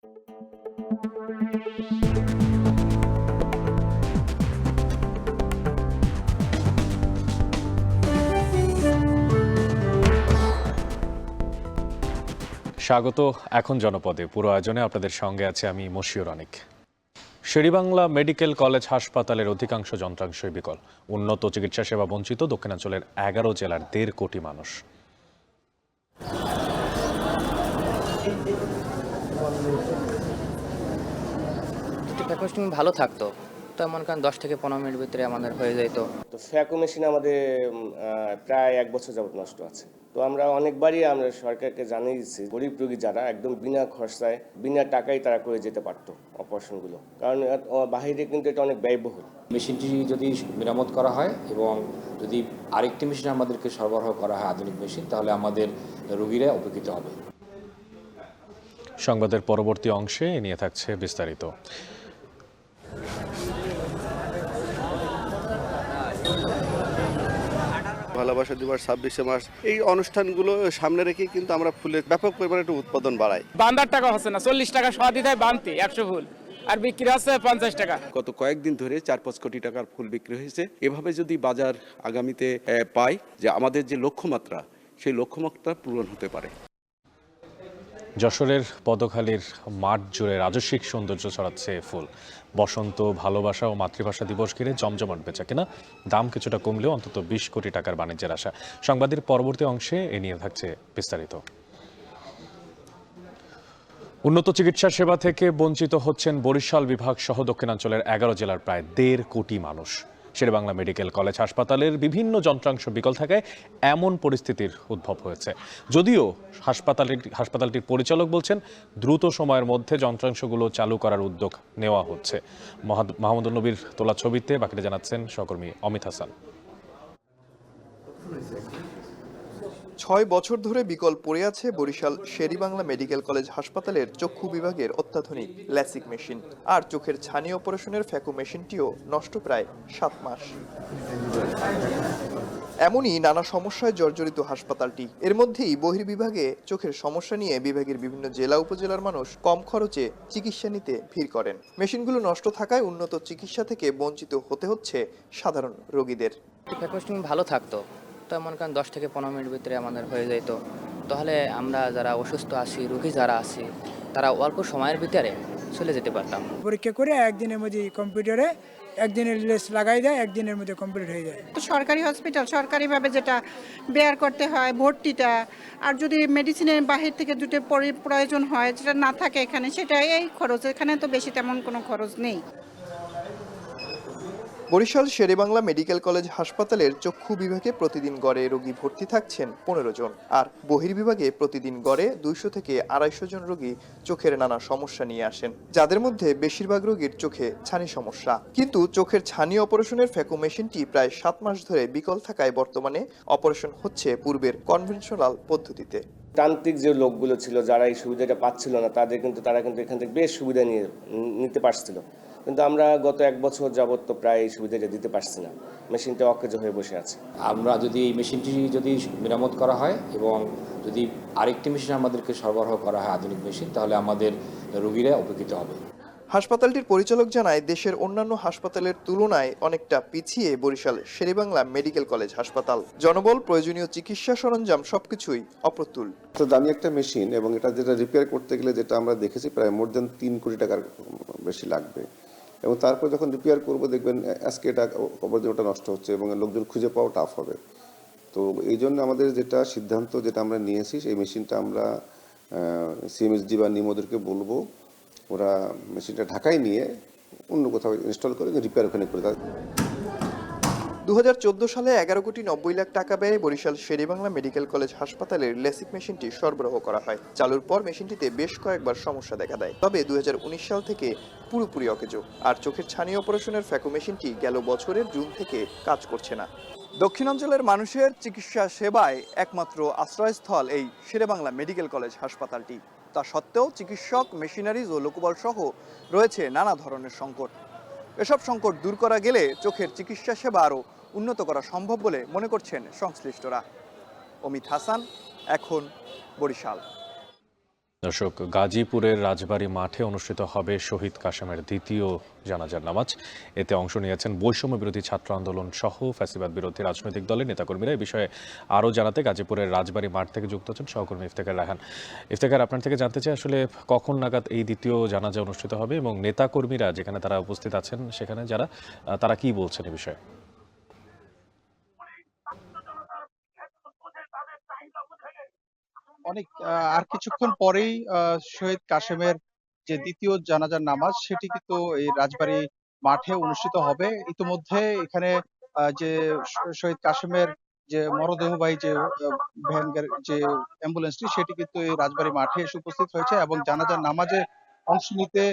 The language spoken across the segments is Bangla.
স্বাগত এখন জনপদে। পুরো আয়োজনে আপনাদের সঙ্গে আছে আমি মশিউর অনিক। শেরেবাংলা মেডিকেল কলেজ হাসপাতালের অধিকাংশ যন্ত্রাংশই বিকল। উন্নত চিকিৎসা সেবা বঞ্চিত দক্ষিণাঞ্চলের 11 জেলার 1.5 কোটি মানুষ। ভালো থাকতো, তো মনে করেন 10 থেকে 15 মিনিট ভিতরে আমাদের হয়ে যেত। তো ফ্যাকো মেশিন আমাদের প্রায় 1 বছর যাবত নষ্ট আছে। তো আমরা অনেকবারই আমরা সরকারকে জানিয়ে দিচ্ছি, গরিব রোগী যারা একদম বিনা খরচায় বিনা টাকায় তারা করে যেতে পারতো অপারেশনগুলো, কারণ বাহিরে কিন্তু এটা অনেক ব্যয়বহুল। মেশিনটি যদি মেরামত করা হয় এবং যদি আরেকটি মেশিন আমাদেরকে সরবরাহ করা হয় আধুনিক মেশিন, তাহলে আমাদের রোগীরা উপকৃত হবে। সংবাদের পরবর্তী অংশে এ নিয়ে থাকছে বিস্তারিত। ভালোবাসা দিবস 26শে মার্চ এই অনুষ্ঠানগুলো সামনে রেখে কিন্তু আমরা ফুলের ব্যাপক পরিমাণে একটু উৎপাদন বাড়াই। বান্দার টাকা হচ্ছে না, 40 টাকা সহ দিতে হয় বানতি 100 ফুল, আর বিক্রি হচ্ছে 50 টাকা। গত কয়েকদিন ধরে 4-5 কোটি টাকার ফুল বিক্রি হয়েছে। এভাবে যদি বাজার আগামীতে পাই, যে আমাদের যে লক্ষ্যমাত্রা, সেই লক্ষ্যমাত্রা পূরণ হতে পারে। যশোরের পদখালীর মাঠ জুড়ে রাজস্বিক সৌন্দর্য ছড়াচ্ছে ফুল। বসন্ত, ভালোবাসা ও মাতৃভাষা দিবস ঘিরে জমজমাট বেচাকেনা। দাম কিছুটা কমলেও অন্তত 20 কোটি টাকার বাণিজ্যের আশা। সংবাদের পরবর্তী অংশে এ নিয়ে থাকছে বিস্তারিত। উন্নত চিকিৎসা সেবা থেকে বঞ্চিত হচ্ছেন বরিশাল বিভাগ সহ দক্ষিণাঞ্চলের 11 জেলার প্রায় 1.5 কোটি মানুষ। শেরেবাংলা মেডিকেল কলেজ হাসপাতালের বিভিন্ন যন্ত্রাংশ বিকল থাকায় এমন পরিস্থিতির উদ্ভব হয়েছে। যদিও হাসপাতালটির পরিচালক বলছেন দ্রুত সময়ের মধ্যে যন্ত্রাংশগুলো চালু করার উদ্যোগ নেওয়া হচ্ছে। মাহমুদুল নবীর তোলা ছবিতে বাকিটা জানাচ্ছেন সহকর্মী অমিত হাসান। 6 বছর ধরে বিকল পড়ে আছে বরিশাল শেরেবাংলা মেডিকেল কলেজ হাসপাতালের চক্ষু বিভাগের অত্যাধুনিক ল্যাসিক মেশিন। আর চোখের ছানি অপারেশনের ফ্যাকো মেশিনটিও নষ্ট প্রায় 7 মাস। এমনই নানা সমস্যায় জর্জরিত হাসপাতালটি। এর মধ্যেই বহির্বিভাগে চোখের সমস্যা নিয়ে বিভাগের বিভিন্ন জেলা উপজেলার মানুষ কম খরচে চিকিৎসা নিতে ভিড় করেন। মেশিনগুলো নষ্ট থাকায় উন্নত চিকিৎসা থেকে বঞ্চিত হতে হচ্ছে সাধারণ রোগীদের। ভালো থাকতো, তো মনে করেন 10 থেকে 15 মিনিট ভিতরে আমাদের হয়ে যেত। তাহলে আমরা যারা অসুস্থ আছি, রোগী যারা আছি, তারা অল্প সময়ের ভিতরে চলে যেতে পারতাম। পরীক্ষা করে একদিনের মধ্যে কম্পিউটারে একদিনের লেস লাগাই দেয়, একদিনের মধ্যে কমপ্লিট হয়ে যায়। তো সরকারি হসপিটাল সরকারিভাবে যেটা বেয়ার করতে হয় ভর্তিটা, আর যদি মেডিসিনের বাহির থেকে দুটো প্রয়োজন হয় যেটা না থাকে এখানে, সেটা এই খরচ। এখানে তো বেশি তেমন কোনো খরচ নেই। বরিশাল শেরেবাংলা মেডিকেল কলেজ হাসপাতালের চক্ষু বিভাগে প্রতিদিন গড়ে রোগী ভর্তি থাকছেন 15 জন। আর বহির্বিভাগে প্রতিদিন গড়ে 200 থেকে 250 জন রোগী চোখের নানা সমস্যা নিয়ে আসেন, যাদের মধ্যে বেশিরভাগ রোগীর চোখে ছানি সমস্যা। কিন্তু চোখের ছানি অপারেশনের ফ্যাকো মেশিনটি প্রায় 7 মাস ধরে বিকল থাকায় বর্তমানে অপারেশন হচ্ছে পূর্বের কনভেনশনাল পদ্ধতিতে। তান্ত্রিক যে লোকগুলো ছিল যারা এই সুবিধাটা পাচ্ছিল না, তারা কিন্তু এখান থেকে বেশ সুবিধা নিতে পারছিল। কিন্তু আমরা গত 1 বছর যাবত তো প্রায় এই সুবিধাটা দিতে পারছি না। মেশিনটা অকেজো হয়ে বসে আছে। আমরা যদি এই মেশিনটি যদি মেরামত করা হয় এবং যদি আরেকটি মেশিন আমাদেরকে সরবরাহ করা হয় আধুনিক মেশিন, তাহলে আমাদের রোগীরা উপকৃত হবে। হাসপাতালটির পরিচালক জানায়, দেশের অন্যান্য হাসপাতালের তুলনায় অনেকটা পিছিয়ে বরিশাল শেরেবাংলা মেডিকেল কলেজ হাসপাতাল। জনবল, প্রয়োজনীয় চিকিৎসা সরঞ্জাম সবকিছুই অপ্রতুল। তো দামি একটা মেশিন, এবং এটা যেটা রিপেয়ার করতে গেলে যেটা আমরা দেখেছি প্রায় মোর দেন 3 কোটি টাকার বেশি লাগবে। এবং তারপর যখন রিপেয়ার করবো দেখবেন আজকে এটা ওটা নষ্ট হচ্ছে এবং লোকজন খুঁজে পাওয়া টাফ হবে। তো এই জন্য আমাদের যেটা সিদ্ধান্ত যেটা আমরা নিয়েছি, সেই মেশিনটা আমরা সিএমএসডি বা নিমোদেরকে বলবো ওরা মেশিনটা ঢাকায় নিয়ে অন্য কোথাও ইনস্টল করে রিপেয়ার ওখানে করে। 2014 সালে 11 কোটি 90 লাখ টাকা ব্যয়ে বরিশাল শেরেবাংলা মেডিকেল কলেজ হাসপাতালের লেসিক মেশিনটি সরবরাহ করা হয়। চালুর পর মেশিনটিতে বেশ কয়েকবার সমস্যা দেখা দেয়, তবে 2019 সাল থেকে পুরোপুরি অকেজো। আর চোখের ছানি অপারেশনের ফ্যাকো মেশিনটি গেল বছরের জুন থেকে কাজ করছে না। দক্ষিণাঞ্চলের মানুষের চিকিৎসা সেবায় একমাত্র আশ্রয়স্থল এই শেরেবাংলা মেডিকেল কলেজ হাসপাতালটি। তা সত্ত্বেও চিকিৎসক, মেশিনারিজ ও লোকবল সহ রয়েছে নানা ধরনের সংকট। এসব সংকট দূর করা গেলে চোখের চিকিৎসা সেবা আরও উন্নত করা সম্ভব বলে মনে করছেন সংশ্লিষ্টরা। অমিত হাসান, এখন বরিশাল। দর্শক, গাজীপুরের রাজবাড়ী মাঠে অনুষ্ঠিত হবে শহীদ কাশেমের দ্বিতীয় জানাজার নামাজ। এতে অংশ নিয়েছেন বৈষম্য বিরোধী ছাত্র আন্দোলন সহ ফ্যাসিবাদ বিরোধী রাজনৈতিক দলের নেতাকর্মীরা। এই বিষয়ে আরও জানাতে গাজীপুরের রাজবাড়ী মাঠ থেকে যুক্ত হচ্ছেন সহকর্মী ইফতেখার রায়হান। ইফতেখার, আপনার থেকে জানতে চাই আসলে কখন নাগাদ এই দ্বিতীয় জানাজা অনুষ্ঠিত হবে এবং নেতাকর্মীরা যেখানে তারা উপস্থিত আছেন সেখানে যারা তারা কি বলছেন এই বিষয়ে? অনেক আর কিছুক্ষণ পরেই শহীদ কাশেমের যে দ্বিতীয় জানাজার নামাজ সেটি কিন্তু এই রাজবাড়ী মাঠে অনুষ্ঠিত হবে। ইতিমধ্যে এখানে যে শহীদ কাশেমের যে মরদেহবাহী যে ভ্যান যে অ্যাম্বুলেন্সটি সেটি কিন্তু এই রাজবাড়ী মাঠে এসে উপস্থিত হয়েছে এবং জানাজার নামাজে অংশ নিতে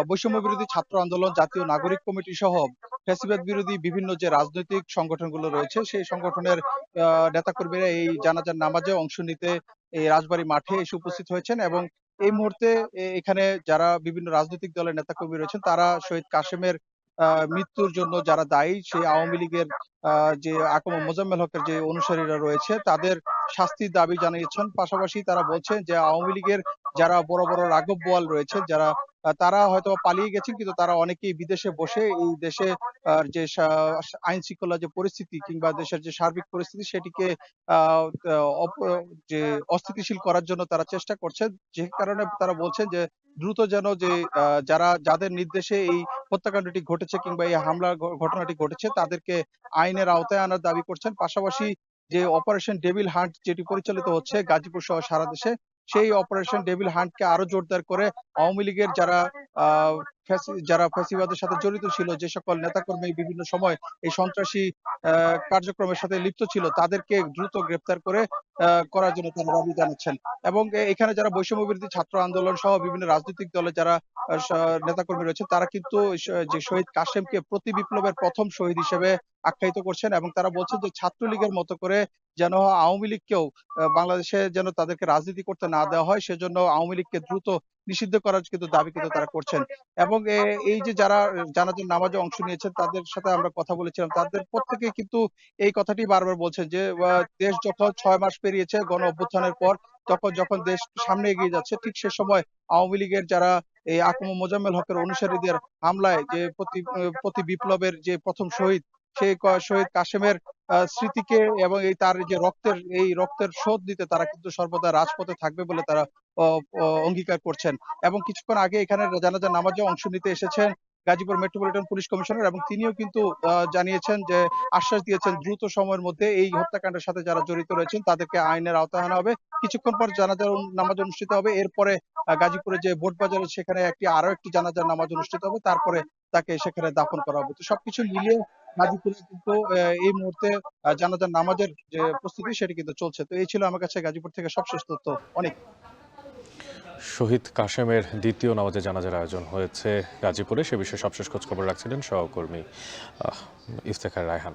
বৈষম্য বিরোধী ছাত্র আন্দোলন, জাতীয় নাগরিক কমিটি সহ ফ্যাসিবাদ বিরোধী বিভিন্ন যে রাজনৈতিক সংগঠনগুলো রয়েছে সেই সংগঠনের নেতাকর্মীরা এই জানাজার নামাজে অংশ নিতে এই রাজবাড়ী মাঠে এসে উপস্থিত হয়েছেন এবং এই মুহূর্তে এখানে যারা বিভিন্ন রাজনৈতিক দলের নেতাকর্মী রয়েছেন তারা শহীদ কাশেমের মৃত্যুর জন্য যারা দায়ী সেই আওয়ামী লীগের যে আকম মোজাম্মেল হকের যে অনুসারীরা রয়েছে তাদের শাস্তির দাবি জানিয়েছেন। পাশাপাশি তারা বলছেন যে আওয়ামী লীগের যারা বড় বড় রাঘব বোয়াল রয়েছে যারা তারা হয়তো পালিয়ে গেছেন কিন্তু তারা অনেকেই বিদেশে বসে এই দেশে যে আইন শৃঙ্খলা যে পরিস্থিতি কিংবা দেশের যে সার্বিক পরিস্থিতি সেটিকে যে অস্থিতিশীল করার জন্য তারা চেষ্টা করছেন। যে কারণে তারা বলছেন যে দ্রুত যেন যে যাদের নির্দেশে এই হত্যাকাণ্ডটি ঘটেছে কিংবা এই হামলার ঘটনাটি ঘটেছে তাদেরকে আইনের আওতায় আনার দাবি করছেন। পাশাপাশি যে অপারেশন ডেভিল হান্ট যেটি পরিচালিত হচ্ছে গাজীপুর সহ সারা দেশে সেই অপারেশন ডেভিল হান্টকে আরো জোরদার করে আওয়ামী লীগের যারা ফ্যাসিবাদের সাথে জড়িত ছিল, যে সকল নেতাকর্মী বিভিন্ন সময় এই সন্ত্রাসী কার্যক্রমের সাথে লিপ্ত ছিল তাদেরকে দ্রুত গ্রেপ্তার করার জন্য তারা দাবি জানাচ্ছেন। এবং এখানে যারা বৈষম্য বিরোধী ছাত্র আন্দোলন সহ বিভিন্ন রাজনৈতিক দলে যারা নেতাকর্মী রয়েছে তারা কিন্তু যে শহীদ কাশেমকে প্রতি বিপ্লবের প্রথম শহীদ হিসেবে আখ্যায়িত করছেন এবং তারা বলছেন যে ছাত্রলীগের মতো করে যেন আওয়ামী লীগকেও বাংলাদেশে যেন তাদেরকে রাজনীতি করতে না দেওয়া হয় সেজন্য আওয়ামী লীগকে দ্রুত নিষিদ্ধ করার কিন্তু দাবি কিন্তু তারা করছেন। এবং এই যে যারা জানাজার নামাজে অংশ নিয়েছেন তাদের সাথে আমরা কথা বলেছিলাম, তাদের প্রত্যেকেই কিন্তু এই কথাটি বারবার বলছেন যে দেশ যখন 6 মাস পেরিয়েছে গণ অভ্যুত্থানের পর যখন দেশ সামনে এগিয়ে যাচ্ছে ঠিক সে সময় আওয়ামী লীগের যারা এই আকম মোজাম্মেল হকের অনুসারীদের হামলায় যে প্রতি বিপ্লবের যে প্রথম শহীদ সেই শহীদ কাশেমের স্মৃতিকে এবং তার যে রক্তের শোধ দিতে তারা কিন্তু সর্বদা রাজপথে থাকবে বলে তারা অঙ্গীকার করছেন। এবং কিছুক্ষণ আগে এখানে জানাজার নামাজে অংশ নিতে এসেছেন গাজীপুর মেট্রোপলিটন পুলিশ কমিশনার এবং তিনিও কিন্তু জানিয়েছেন যে আশ্বাস দিয়েছেন দ্রুত সময়ের মধ্যে এই হত্যাকাণ্ডের সাথে যারা জড়িত রয়েছেন তাদেরকে আইনের আওতায় আনা হবে। কিছুক্ষণ পর জানাজার নামাজ অনুষ্ঠিত হবে, এরপরে গাজীপুরে যে বোট বাজারে সেখানে আরো একটি জানাজার নামাজ অনুষ্ঠিত হবে, তারপরে তাকে সেখানে দাফন করা হবে। তো সবকিছু মিলিয়ে গাজীপুরে কিন্তু এই মুহূর্তে জানাজার নামাজের যে প্রস্তুতি সেটি কিন্তু চলছে। তো এই ছিল আমার কাছে গাজীপুর থেকে সবশেষ তথ্য। অনেক শহীদ কাশেমের দ্বিতীয় নামাজে জানাজার আয়োজন হয়েছে গাজীপুরে, সে বিষয়ে সবশেষ খোঁজ খবর রাখছিলেন সহকর্মী ইফতেখার রায়হান।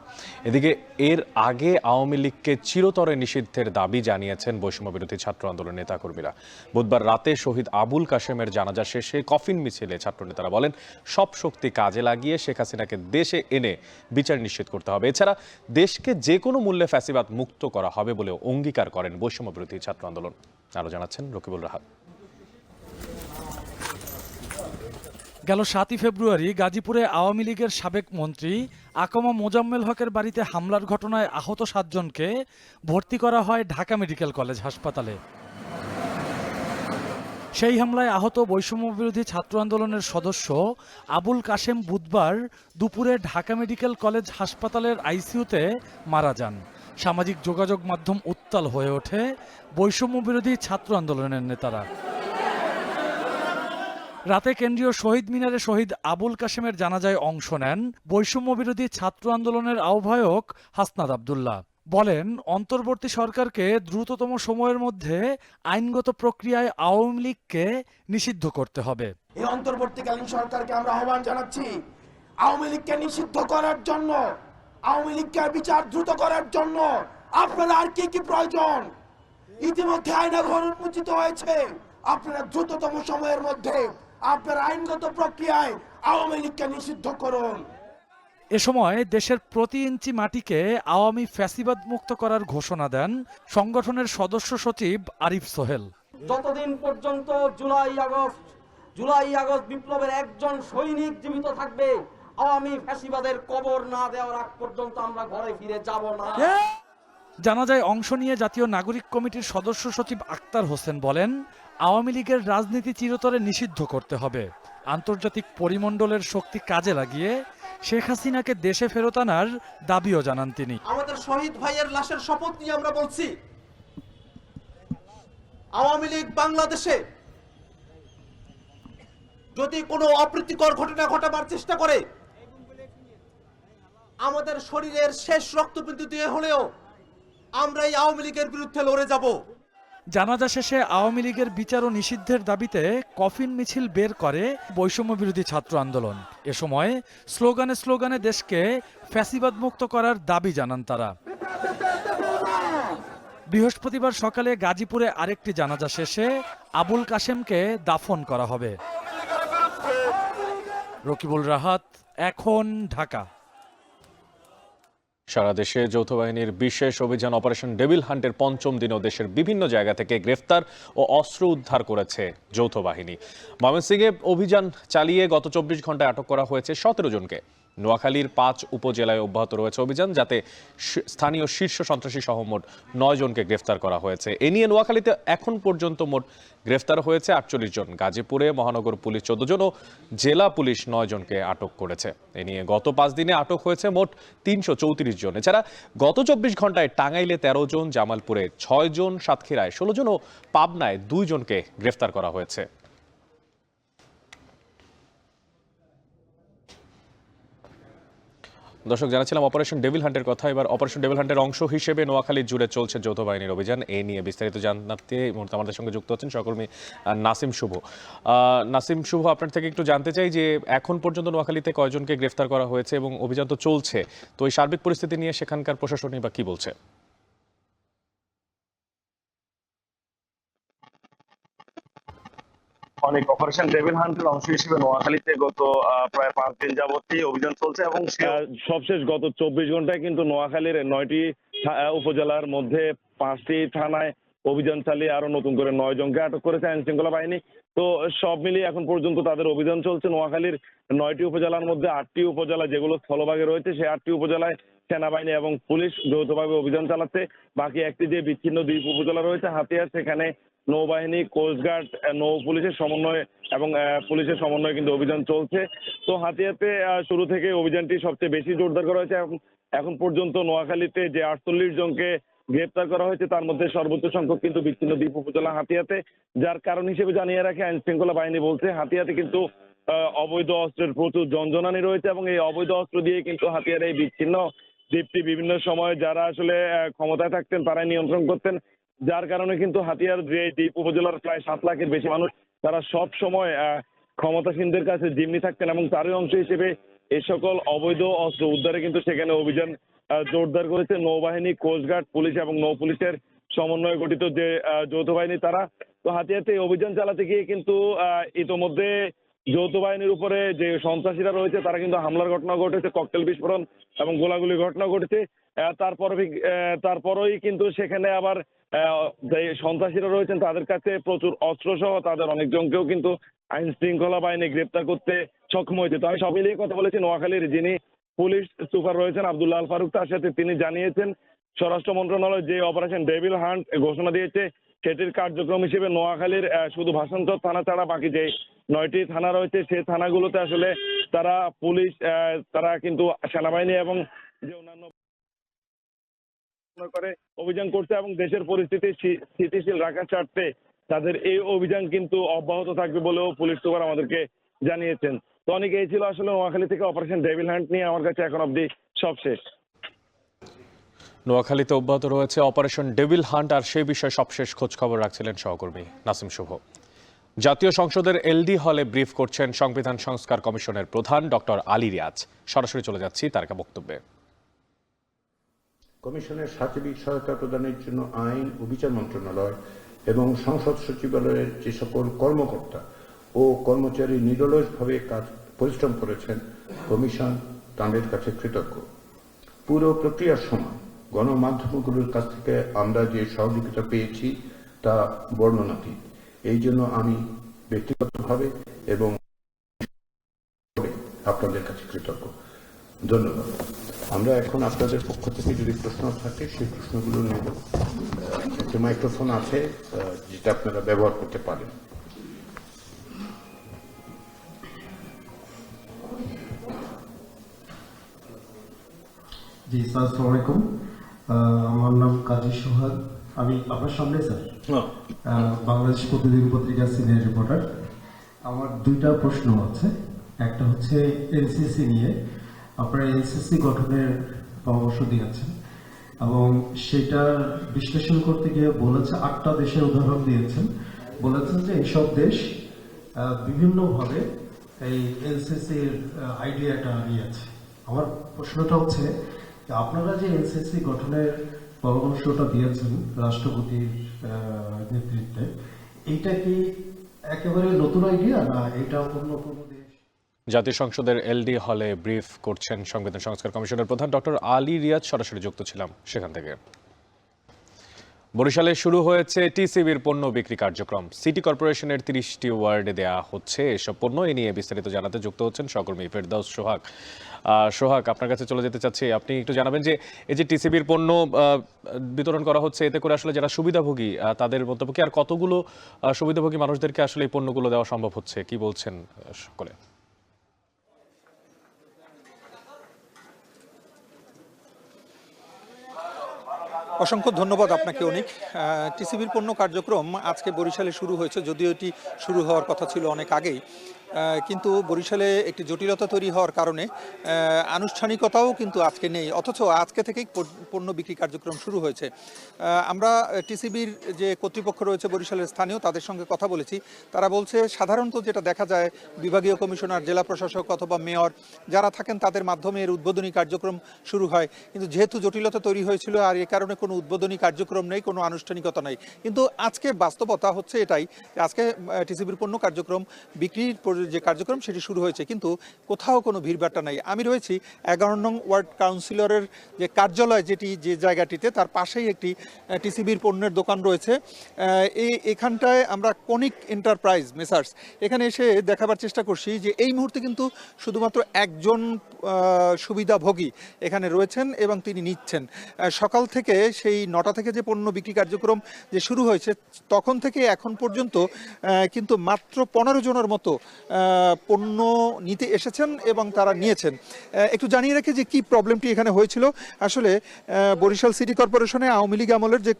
এদিকে এর আগে আওয়ামী লীগকে চিরতরে নিষিদ্ধের দাবি জানিয়েছেন বৈষম্য বিরোধী ছাত্র আন্দোলন নেতাকর্মীরা। বুধবার রাতে শহীদ আবুল কাশেমের জানাজা শেষে কফিন মিছিলে ছাত্রনেতারা বলেন সব শক্তি কাজে লাগিয়ে শেখ হাসিনাকে দেশে এনে বিচার নিশ্চিত করতে হবে, এছাড়া দেশকে যে কোনো মূল্যে ফ্যাসিবাদ মুক্ত করা হবে বলেও অঙ্গীকার করেন বৈষম্য বিরোধী ছাত্র আন্দোলন। আরো জানাচ্ছেন রকিবুল রাহাত। গেল 7 ফেব্রুয়ারি গাজীপুরে আওয়ামী লীগের সাবেক মন্ত্রী আকম মোজাম্মেল হকের বাড়িতে হামলার ঘটনায় আহত 7 জনকে ভর্তি করা হয় ঢাকা মেডিকেল কলেজ হাসপাতালে। সেই হামলায় আহত বৈষম্য বিরোধী ছাত্র আন্দোলনের সদস্য আবুল কাশেম বুধবার দুপুরে ঢাকা মেডিকেল কলেজ হাসপাতালের আইসিইউতে মারা যান। সামাজিক যোগাযোগ মাধ্যম উত্তাল হয়ে ওঠে বৈষম্য বিরোধী ছাত্র আন্দোলনের নেতারা। রাতে কেন্দ্রীয় শহীদ মিনারে শহীদ আবুল কাশেমের জানাজায় অংশ নেন বৈষম্য বিরোধী ছাত্র আন্দোলনের আহ্বায়ক হাসনাত আব্দুল্লাহ। বলেন অন্তর্বর্তী সরকারকে দ্রুততম সময়ের মধ্যে আইনগত প্রক্রিয়ায় আওয়ামী লীগকে নিষিদ্ধ করতে হবে। এই অন্তর্বর্তীকালীন সরকারকে আমরা আহ্বান জানাচ্ছি আওয়ামী লীগকে নিষিদ্ধ করার জন্য, আওয়ামী লীগকে বিচার দ্রুত করার জন্য আপনারা আর কি প্রয়োজন? ইতিমধ্যে আইনানুগ উন্মোচিত হয়েছে, আপনারা দ্রুততম সময়ের মধ্যে আপনার আইনগত প্রক্রিয়ায় আওয়ামী লীগকে নিষিদ্ধ করুন। এ সময় দেশের প্রতি ইঞ্চি মাটিকে আওয়ামী ফ্যাসিবাদ মুক্ত করার ঘোষণা দেন সংগঠনের সদস্য সচিব আরিফ সোহেল। যতদিন পর্যন্ত জুলাই আগস্ট বিপ্লবের একজন সৈনিক জীবিত থাকবে, আওয়ামী ফ্যাসিবাদের কবর না দেওয়ার আগ পর্যন্ত আমরা ঘরে ফিরে যাব না। জানাজায় অংশ নিয়ে জাতীয় নাগরিক কমিটির সদস্য সচিব আক্তার হোসেন বলেন, আওয়ামী লীগের রাজনীতি চিরতরে নিষিদ্ধ করতে হবে। আন্তর্জাতিক পরিমণ্ডলের শক্তি কাজে লাগিয়ে শেখ হাসিনাকে দেশে ফেরত আনার দাবিও জানান তিনি। আমাদের শহীদ ভাইয়ের লাশের শপথ নিয়ে আমরা বলছি, আওয়ামী লীগ বাংলাদেশে যদি কোনো অপ্রীতিকর ঘটনা ঘটাবার চেষ্টা করে, আমাদের শরীরের শেষ রক্তবিন্দু দিয়ে হলেও আমরা এই আওয়ামী লীগের বিরুদ্ধে লড়ে যাব। জানাজা শেষে আওয়ামী লীগের বিচার ও নিষিদ্ধের দাবিতে কফিন মিছিল বের করে বৈষম্য বিরোধী ছাত্র আন্দোলন। এ সময় স্লোগানে স্লোগানে দেশকে ফ্যাসিবাদ মুক্ত করার দাবি জানান তারা। বৃহস্পতিবার সকালে গাজীপুরে আরেকটি জানাজা শেষে আবুল কাশেমকে দাফন করা হবে। রকিবুল রাহাত, এখন, ঢাকা। সারা দেশে যৌথ বাহিনীর বিশেষ অভিযান অপারেশন ডেভিল হান্টের পঞ্চম দিনেও দেশের বিভিন্ন জায়গা থেকে গ্রেফতার ও অস্ত্র উদ্ধার করেছে যৌথ বাহিনী। ময়মনসিংহে অভিযান চালিয়ে গত 24 ঘন্টায় আটক করা হয়েছে 17 জনকে। নোয়াখালীর 5 উপজেলায় অব্যাহত রয়েছে অভিযান, যাতে স্থানীয় শীর্ষ সন্ত্রাসী সহ মোট 9 জনকে গ্রেফতার করা হয়েছে। এ নিয়ে নোয়াখালীতে এখন পর্যন্ত মোট গ্রেফতার হয়েছে 48 জন। গাজীপুরে মহানগর পুলিশ 14 জন ও জেলা পুলিশ 9 জনকে আটক করেছে। এ নিয়ে গত 5 দিনে আটক হয়েছে মোট 334 জন। এছাড়া গত 24 ঘন্টায় টাঙ্গাইলে 13 জন, জামালপুরে 6 জন, সাতক্ষীরায় 16 জন ও পাবনায় 2 জনকে গ্রেফতার করা হয়েছে। দর্শক, জানাচ্ছিলাম অপারেশন ডেভিল হান্টের কথা। এবার অপারেশন ডেভিল হান্টের অংশ হিসেবে নোয়াখালী জুড়ে চলছে যৌথ বাহিনীর অভিযান। এ নিয়ে বিস্তারিত জানাতে এই মুহূর্তে আমাদের সঙ্গে যুক্ত হচ্ছেন সহকর্মী নাসিম শুভ। নাসিম শুভ, আপনার থেকে একটু জানতে চাই যে এখন পর্যন্ত নোয়াখালীতে কয়জনকে গ্রেফতার করা হয়েছে এবং অভিযান তো চলছে, তো এই সার্বিক পরিস্থিতি নিয়ে সেখানকার প্রশাসনই বা কি বলছে? অনেক অপারেশন ডেভিল হান্টের অংশ হিসেবে নোয়াখালীতে গত প্রায় 5 দিন যাবতই অভিযান চলছে এবং সবশেষ গত 24 ঘন্টায় কিন্তু নোয়াখালীর 9টি উপজেলার মধ্যে 5টি থানায় অভিযান চালিয়ে আরো নতুন করে 9 জনকে আটক করেছে আইন শৃঙ্খলা বাহিনী। তো সব মিলিয়ে এখন পর্যন্ত তাদের অভিযান চলছে। নোয়াখালীর 9টি উপজেলার মধ্যে 8টি উপজেলা যেগুলো স্থলভাগে রয়েছে, সেই 8টি উপজেলায় সেনাবাহিনী এবং পুলিশ যৌথভাবে অভিযান চালাচ্ছে। বাকি একটি যে বিচ্ছিন্ন দ্বীপ উপজেলা রয়েছে হাতিয়ার, সেখানে নৌবাহিনী, কোস্টগার্ড, নৌ পুলিশের সমন্বয়ে এবং পুলিশের সমন্বয়ে কিন্তু অভিযান চলছে। তো হাতিয়াতে শুরু থেকে অভিযানটি সবচেয়ে বেশি জোরদার করা হয়েছে। এখন পর্যন্ত নোয়াখালীতে যে 48 জনকে গ্রেপ্তার করা হয়েছে তার মধ্যে সর্বোচ্চ সংখ্যক কিন্তু বিচ্ছিন্ন দ্বীপ উপজেলা হাতিয়াতে, যার কারণ হিসেবে জানিয়ে রাখে আইন শৃঙ্খলা বাহিনী বলছে হাতিয়াতে কিন্তু অবৈধ অস্ত্রের প্রচুর জনজনানি রয়েছে এবং এই অবৈধ অস্ত্র দিয়ে কিন্তু হাতিয়ার এই বিচ্ছিন্ন দ্বীপটি বিভিন্ন সময় যারা আসলে ক্ষমতায় থাকতেন তারাই নিয়ন্ত্রণ করতেন, যার কারণে কিন্তু হাতিয়ার যে দ্বীপ উপজেলার প্রায় 7 লাখের বেশি মানুষ তারা সব সময় ক্ষমতাসীনদের কাছে জিম্মি থাকতেন এবং তারই অংশ হিসেবে এই সকল অবৈধ অস্ত্র উদ্ধারে কিন্তু সেখানে অভিযান জোরদার করেছে নৌবাহিনী, কোস্টগার্ড, পুলিশ এবং নৌ পুলিশের সমন্বয়ে গঠিত যে যৌথ বাহিনী তারা। তো হাতিয়াতে অভিযান চালাতে গিয়ে কিন্তু ইতোমধ্যে যৌথ বাহিনীর উপরে যে সন্ত্রাসীরা রয়েছে তারা কিন্তু হামলার ঘটনা ঘটেছে, ককটেল বিস্ফোরণ এবং গোলাগুলির ঘটনা ঘটেছে। তারপরেই কিন্তু সেখানে আবার যে সন্ত্রাসীরা রয়েছেন তাদের কাছে প্রচুর অস্ত্র সহ তাদের অনেকজনকেও কিন্তু আইন শৃঙ্খলা বাহিনী গ্রেপ্তার করতে সক্ষম হয়েছে। তো আমি সব মিলিয়ে কথা বলেছি নোয়াখালীর যিনি পুলিশ সুপার রয়েছেন আব্দুল্লাহ আল ফারুক, তার সাথে তিনি জানিয়েছেন স্বরাষ্ট্র মন্ত্রণালয় যে অপারেশন ডেভিল হান্ট ঘোষণা দিয়েছে সেটির কার্যক্রম হিসেবে নোয়াখালীর শুধু ভাষান্তর থানা ছাড়া বাকি যে 9টি থানা রয়েছে সেই থানাগুলোতে আসলে তারা পুলিশ তারা কিন্তু সেনাবাহিনী এবং যে অন্যান্য করে অভিযান করছে এবং দেশের পরিস্থিতি স্থিতিশীল রাখার স্বার্থে তাদের এই অভিযান কিন্তু অব্যাহত থাকবে বলেও পুলিশ সুপার আমাদেরকে জানিয়েছেন। তো অনেক এই ছিল আসলে নোয়াখালী থেকে অপারেশন ডেভিল হান্ট নিয়ে আমার কাছে এখন অবধি সব শেষ। নোয়াখালীতে অব্যাহত রয়েছে অপারেশন ডেভিল হান্ট, আর সেই বিষয়ে সবশেষ খোঁজ খবর রাখছিলেন সহকর্মী নাসিম শুভ। জাতীয় সংসদের এলডি হলে ব্রিফ করছেন সংবিধান সংস্কার কমিশনের প্রধান ডক্টর আলী রিয়াজ। সরাসরি চলে যাচ্ছি তার একটা বক্তব্যে। কমিশনের সার্বিক সহায়তা প্রদানের জন্য আইন ও বিচার মন্ত্রণালয় এবং সংসদ সচিবালয়ের যে সকল কর্মকর্তা ও কর্মচারী নিরলসভাবে কাজ পরিশ্রম করেছেন, কমিশন তাঁদের কাছে কৃতজ্ঞ। পুরো প্রক্রিয়ার সময় গণমাধ্যমগুলোর কাছ থেকে আমরা যে সহযোগিতা পেয়েছি তা বর্ণনাতীত। এই জন্য আমি ব্যক্তিগতভাবে এবং আপনাদের কাছে কৃতজ্ঞ। ধন্যবাদ। আমরা এখন আপনাদের পক্ষ থেকে যদি প্রশ্ন থাকে সেই প্রশ্নগুলো নেব। একটি মাইক্রোফোন আছে যেটা আপনারা ব্যবহার করতে পারেন। জি স্যার, আসসালামু আলাইকুম। আমার নাম কাজী সোহাগ, আমি আপনার সামনে স্যার বাংলাদেশ প্রতিদিন পত্রিকার সিনিয়র রিপোর্টার। আমার দুইটা প্রশ্ন আছে। একটা হচ্ছে এনসিসি নিয়ে। আপনারা এনসিসি গঠনের পরামর্শ দিয়েছেন এবং সেটার বিশ্লেষণ করতে গিয়ে বলেছে 8টা দেশের উদাহরণ দিয়েছেন, বলেছেন যে এইসব দেশ বিভিন্নভাবে এই এনসিসির আইডিয়াটা নিয়েছে। আমার প্রশ্নটা হচ্ছে আপনারা যে এনসিসি গঠনের পরামর্শটা দিয়েছেন রাষ্ট্রপতির নেতৃত্বে, এইটা কি একেবারে নতুন আইডিয়া না এটা অন্য কোনো দেশ? জাতীয় সংসদের এলডি হলে ব্রিফ করছেন সংবিধান সংস্কার কমিশনের প্রধান ডক্টর আলী রিয়াজ। সরাসরি যুক্ত ছিলাম সেখান থেকে। বরিশালে শুরু হয়েছে টিসিবির পণ্য বিক্রি কার্যক্রম। সিটি কর্পোরেশনের 30টি ওয়ার্ডে দেয়া হচ্ছে এসব পণ্য। এ নিয়ে বিস্তারিত জানাতে যুক্ত হচ্ছেন সহকর্মী ফেরদাউস সোহাগ। সোহাগ, আপনার কাছে চলে যেতে চাচ্ছি, আপনি একটু জানাবেন যে এই যে টিসিবির পণ্য বিতরণ করা হচ্ছে, এতে করে আসলে যারা সুবিধাভোগী তাদের মন্তব্য কি, আর কতগুলো সুবিধাভোগী মানুষদেরকে আসলে এই পণ্যগুলো দেওয়া সম্ভব হচ্ছে, কি বলছেন সকলে? অসংখ্য ধন্যবাদ আপনাকে অনেক। টিসিবির পণ্য কার্যক্রম আজকে বরিশালে শুরু হয়েছে, যদিও এটি শুরু হওয়ার কথা ছিল অনেক আগেই, কিন্তু বরিশালে একটি জটিলতা তৈরি হওয়ার কারণে আনুষ্ঠানিকতাও কিন্তু আজকে নেই, অথচ আজকে থেকেই পণ্য বিক্রি কার্যক্রম শুরু হয়েছে। আমরা টিসিবির যে কর্তৃপক্ষ রয়েছে বরিশালের স্থানীয়, তাদের সঙ্গে কথা বলেছি। তারা বলছে সাধারণত যেটা দেখা যায় বিভাগীয় কমিশনার, জেলা প্রশাসক অথবা মেয়র যারা থাকেন তাদের মাধ্যমে এর উদ্বোধনী কার্যক্রম শুরু হয়, কিন্তু যেহেতু জটিলতা তৈরি হয়েছিল আর এ কারণে কোনো উদ্বোধনী কার্যক্রম নেই, কোনো আনুষ্ঠানিকতা নেই। কিন্তু আজকে বাস্তবতা হচ্ছে এটাই, আজকে টিসিবির পণ্য কার্যক্রম বিক্রির যে কার্যক্রম সেটি শুরু হয়েছে, কিন্তু কোথাও কোনো ভিড়ভাট্টা নাই। আমি রয়েছি 11 নং ওয়ার্ড কাউন্সিলরের যে কার্যালয়, যেটি যে জায়গাটিতে, তার পাশেই একটি টিসিবির পণ্যের দোকান রয়েছে। এখানটায় আমরা কনিক এন্টারপ্রাইজ মেসার্স, এখানে এসে দেখাবার চেষ্টা করছি যে এই মুহূর্তে কিন্তু শুধুমাত্র একজন সুবিধাভোগী এখানে রয়েছেন এবং তিনি নিচ্ছেন। সকাল থেকে সেই 9টা থেকে যে পণ্য বিক্রি কার্যক্রম যে শুরু হয়েছে তখন থেকে এখন পর্যন্ত কিন্তু মাত্র 15 জনের মতো পণ্য নিতে এসেছেন এবং তারা নিয়েছেন। একটু জানিয়ে রাখি যে কি প্রবলেমটি এখানে হয়েছিল। আসলে বরিশাল সিটি কর্পোরেশনে আওয়ামী লীগ আমলের যে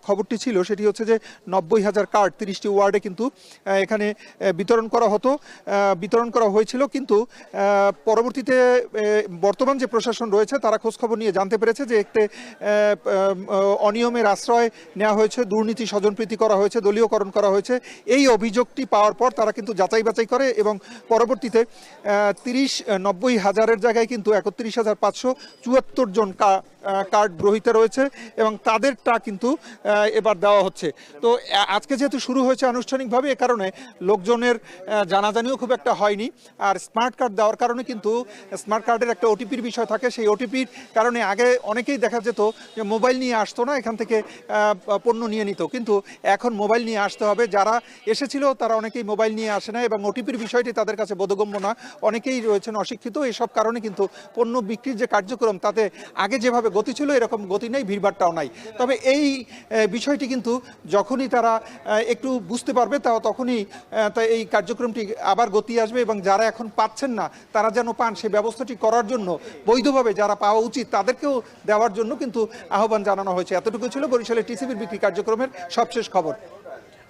খবরটি ছিল সেটি হচ্ছে যে 90,000 কার্ড 30টি ওয়ার্ডে কিন্তু এখানে বিতরণ করা হয়েছিল, কিন্তু পরবর্তীতে বর্তমান যে প্রশাসন রয়েছে তারা খোঁজখবর নিয়ে জানতে পেরেছে যে একটি অনিয়মের আশ্রয় নেওয়া হয়েছে, দুর্নীতি স্বজনপ্রীতি করা হয়েছে, দলীয়করণ করা হয়েছে। এই অভিযোগটি পাওয়ার পর তারা কিন্তু যাচাই বাছাই করে এবং পরবর্তীতে 90 হাজারের জায়গায় কিন্তু 31,574 জন কার্ড গ্রহীতা রয়েছে এবং তাদেরটা কিন্তু এবার দেওয়া হচ্ছে। তো আজকে যেহেতু শুরু হয়েছে আনুষ্ঠানিকভাবে, এ কারণে লোকজনের জানাজানিও খুব একটা হয়নি। আর স্মার্ট কার্ড দেওয়ার কারণে কিন্তু স্মার্ট কার্ডের একটা ওটিপির বিষয় থাকে, সেই ওটিপির কারণে আগে অনেকেই দেখা যেত যে মোবাইল নিয়ে আসতো না, এখান থেকে পণ্য নিয়ে নিত, কিন্তু এখন মোবাইল নিয়ে আসতে হবে। যারা এসেছিল তারা অনেকেই মোবাইল নিয়ে আসে না এবং ওটিপির বিষয়টি তাদের কাছে বোধগম্য না, অনেকেই রয়েছেন অশিক্ষিত। এসব কারণে কিন্তু পণ্য বিক্রির যে কার্যক্রম তাতে আগে যেভাবে গতি ছিল এরকম গতি নেই, ভিড়ভাট্টাও নাই। তবে এই বিষয়টি কিন্তু যখনই তারা একটু বুঝতে পারবে তখনই এই কার্যক্রমটি আবার গতি আসবে এবং যারা এখন পাচ্ছেন না তারা যেন পান সেই ব্যবস্থাটি করার জন্য বৈধভাবে যারা পাওয়া উচিত তাদেরকেও দেওয়ার জন্য কিন্তু আহ্বান জানানো হয়েছে। এতটুকু ছিল বরিশালের টিসিবির বিক্রি কার্যক্রমের সবশেষ খবর।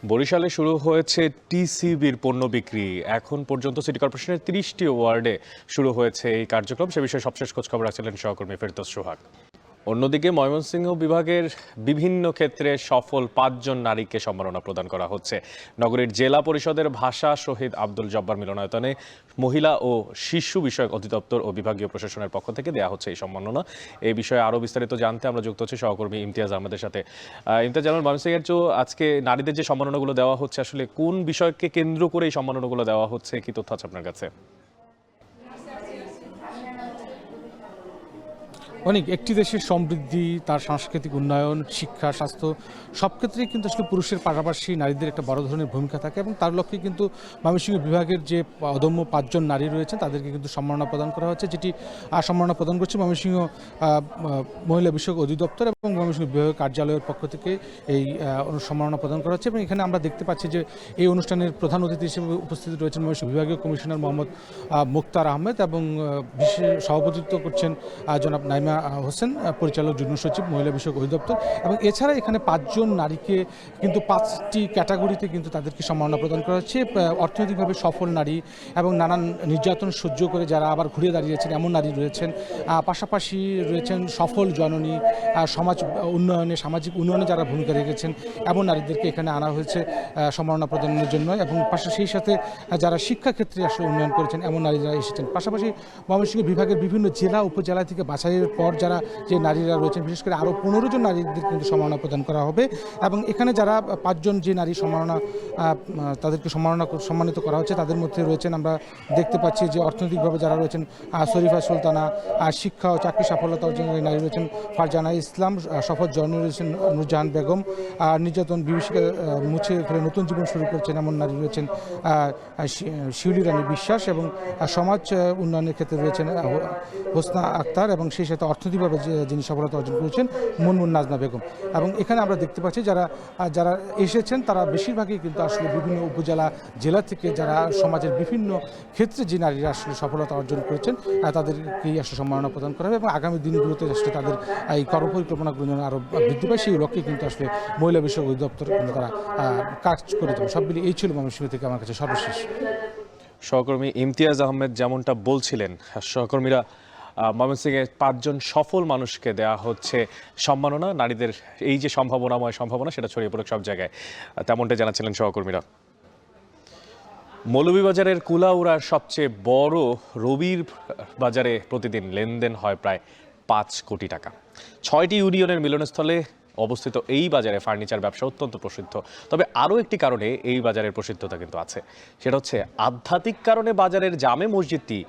বরিশালে শুরু হয়েছে টিসিবির পণ্য বিক্রি। এখন পর্যন্ত সিটি কর্পোরেশনের 30টি ওয়ার্ডে শুরু হয়েছে এই কার্যক্রম। সে বিষয়ে সবশেষ খোঁজখবর রাখছিলেন সহকর্মী ফেরদৌস সোহাগ। অন্যদিকে ময়মনসিংহ বিভাগের বিভিন্ন ক্ষেত্রে সফল 5 জন নারীকে সম্মাননা প্রদান করা হচ্ছে। নগরীর জেলা পরিষদের ভাষা শহীদ আব্দুল জব্বার মিলনায়তনে মহিলা ও শিশু বিষয়ক অধিদপ্তর ও বিভাগীয় প্রশাসনের পক্ষ থেকে দেওয়া হচ্ছে এই সম্মাননা। এই বিষয়ে আরও বিস্তারিত জানতে আমরা যুক্ত হচ্ছি সহকর্মী ইমতিয়াজ আহমেদের সাথে। ইমতিয়াজ আহমেদ, ময়মনসিংহের যে আজকে নারীদের যে সম্মাননাগুলো দেওয়া হচ্ছে, আসলে কোন বিষয়কে কেন্দ্র করে এই সম্মাননাগুলো দেওয়া হচ্ছে, কি তথ্য আছে আপনার কাছে? অনেক একটি দেশের সমৃদ্ধি, তার সাংস্কৃতিক উন্নয়ন, শিক্ষা, স্বাস্থ্য সব ক্ষেত্রেই কিন্তু আসলে পুরুষের পাশাপাশি নারীদের একটা বড় ধরনের ভূমিকা থাকে এবং তার লক্ষ্যে কিন্তু ময়মনসিংহ বিভাগের যে অদম্য 5 জন নারী রয়েছেন তাদেরকে কিন্তু সম্মাননা প্রদান করা হচ্ছে, যেটি সম্মাননা প্রদান করছে ময়মনসিংহ মহিলা বিষয়ক অধিদপ্তর এবং ময়মনসিংহ বিভাগীয় কার্যালয়ের পক্ষ থেকে এই সম্মাননা প্রদান করা হচ্ছে। এবং এখানে আমরা দেখতে পাচ্ছি যে এই অনুষ্ঠানের প্রধান অতিথি হিসেবে উপস্থিত রয়েছেন ময়মনসিংহ বিভাগীয় কমিশনার মোহাম্মদ মুক্তার আহমেদ এবং বিশেষ সভাপতিত্ব করছেন জনাব নাইমা হোসেন, পরিচালক যুগ্ম সচিব মহিলা বিষয়ক অধিদপ্তর। এবং এছাড়া এখানে 5 জন নারীকে কিন্তু 5টি ক্যাটাগরিতে কিন্তু তাদেরকে সম্মাননা প্রদান করা হচ্ছে। অর্থনৈতিকভাবে সফল নারী এবং নানান নির্যাতন সহ্য করে যারা আবার ঘুরে দাঁড়িয়েছেন এমন নারী রয়েছেন, পাশাপাশি রয়েছেন সফল জননী, সমাজ উন্নয়নে সামাজিক উন্নয়নে যারা ভূমিকা রেখেছেন এমন নারীদেরকে এখানে আনা হয়েছে সম্মাননা প্রদানের জন্য। এবং সেই সাথে যারা শিক্ষাক্ষেত্রে আসলে উন্নয়ন করেছেন এমন নারীরা এসেছেন। পাশাপাশি ময়মনসিংহ বিভাগের বিভিন্ন জেলা উপজেলা থেকে বাছাইয়ের পর যারা যে নারীরা রয়েছেন, বিশেষ করে আরও 15 জন নারীদের কিন্তু সম্মাননা প্রদান করা হবে। এবং এখানে যারা 5 জন যে নারী তাদেরকে সম্মানিত করা হচ্ছে তাদের মধ্যে রয়েছেন, আমরা দেখতে পাচ্ছি যে অর্থনৈতিকভাবে যারা রয়েছেন শরীফা সুলতানা, শিক্ষা ও চাকরি সাফল্যতা অর্জনকারী নারী রয়েছেন ফারজানা ইসলাম, সফল জননী রয়েছেন নুরজাহান বেগম, নির্যাতন বিভীষিকা মুছে ফেলে নতুন জীবন শুরু করছেন এমন নারী রয়েছেন শিউলি রানী বিশ্বাস, এবং সমাজ উন্নয়নের ক্ষেত্রে রয়েছেন হোসনা আক্তার, এবং সেই সাথে অর্থনৈতিকভাবে যিনি সফলতা অর্জন করেছেন মুনমুন নাজমা বেগম। এবং এখানে আমরা দেখতে পাচ্ছি যারা এসেছেন তারা বেশিরভাগই কিন্তু আসলে বিভিন্ন উপজেলা জেলা থেকে যারা সমাজের বিভিন্ন ক্ষেত্রে যে নারীরা আসলে সফলতা অর্জন করেছেন তাদেরকেই আসলে সম্মাননা প্রদান করা হবে এবং আগামী দিনগুলোতে আসলে তাদের এই কর্মপরিকল্পনাগুলো যেন আরও বৃদ্ধি পায় সেই লক্ষ্যে কিন্তু আসলে মহিলা বিষয়ক অধিদপ্তর কিন্তু তারা কাজ করে দেবে। সব মিলিয়ে এই ছিল ময়মনসিংহ থেকে আমার কাছে সর্বশেষ। সহকর্মী ইমতিয়াজ আহমেদ যেমনটা বলছিলেন, সহকর্মীরা ময়মনসিংহে 5 জন সফল মানুষকে দেওয়া হচ্ছে সম্মাননা। নারীদের এই যে সম্ভাবনা সেটা ছড়িয়ে পড়ে সব জায়গায়, তেমনটা জানাচ্ছিলেন সহকর্মীরা। মৌলভীবাজারের কুলাউড়ার সবচেয়ে বড় রবির বাজারে প্রতিদিন লেনদেন হয় প্রায় 5 কোটি টাকা। 6টি ইউনিয়নের মিলনস্থলে অবস্থিত এই বাজারে ফার্নিচার ব্যবসা অত্যন্ত প্রসিদ্ধ। তবে আরও একটি কারণে এই বাজারের প্রসিদ্ধতা কিন্তু আছে, সেটা হচ্ছে আধ্যাত্মিক কারণে বাজারের জামে মসজিদটি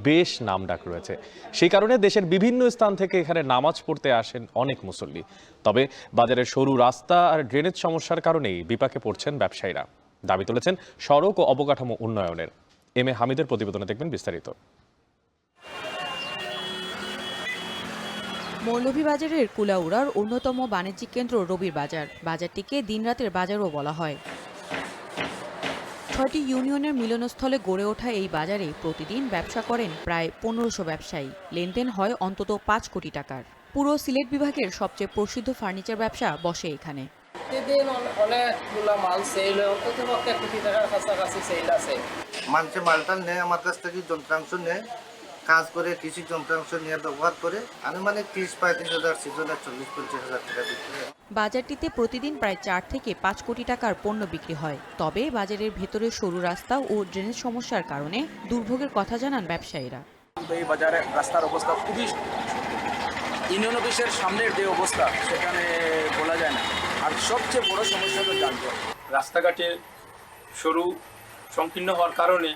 বেশ নামডাক রয়েছে। সেই কারণে দেশের বিভিন্ন স্থান থেকে এখানে নামাজ পড়তে আসেন অনেক মুসল্লি। তবে বাজারের সরু রাস্তা আর ড্রেনেজ সমস্যার কারণেই বিপাকে পড়ছেন ব্যবসায়ীরা। দাবি তুলেছেন সড়ক ও অবকাঠামো উন্নয়নের। এম এ হামিদের প্রতিবেদনে দেখবেন বিস্তারিত। মৌলভীবাজারের কুলাউড়ার অন্যতম বাণিজ্যিক কেন্দ্র রবির বাজার। বাজারটিকে দিনরাতের বাজারও বলা হয়। 6টি ইউনিয়নের মিলনস্থলে গড়ে ওঠা এই বাজারে প্রতিদিন ব্যবসা করেন প্রায় 1500 ব্যবসায়ী। লেনদেন হয় অন্তত 5 কোটি টাকার। পুরো সিলেট বিভাগের সবচেয়ে প্রসিদ্ধ ফার্নিচার ব্যবসা বসে এখানে। প্রতিদিন অনেকগুলো মাল সেল হয়, অন্তত 1 কোটি টাকার কাছাকাছি সেল আছে। মানুষে মালটা নেয় আমার কাছ থেকে, যন্ত্রাংশ নেয়, কাজ করে কৃষি যন্ত্রাংশ নিয়ে ব্যবহার করে আনুমানিক 30-35,000 সিজনে 40-50,000 টাকা বিক্রি হয়। বাজারটিতে প্রতিদিন প্রায় 4 থেকে 5 কোটি টাকার পণ্য বিক্রি হয়। তবে বাজারের ভেতরে সরু রাস্তা ও ড্রেনেজ সমস্যার কারণে দুর্ভোগের কথা জানান ব্যবসায়ীরা। এই বাজারে রাস্তার অবস্থা খুবই, ইউনিয়ন অফিসের সামনের যে অবস্থা সেখানে বলা যায় না। আর সবচেয়ে বড় সমস্যা হলো যানজট। রাস্তাঘাটে সরু সংকীর্ণ হওয়ার কারণে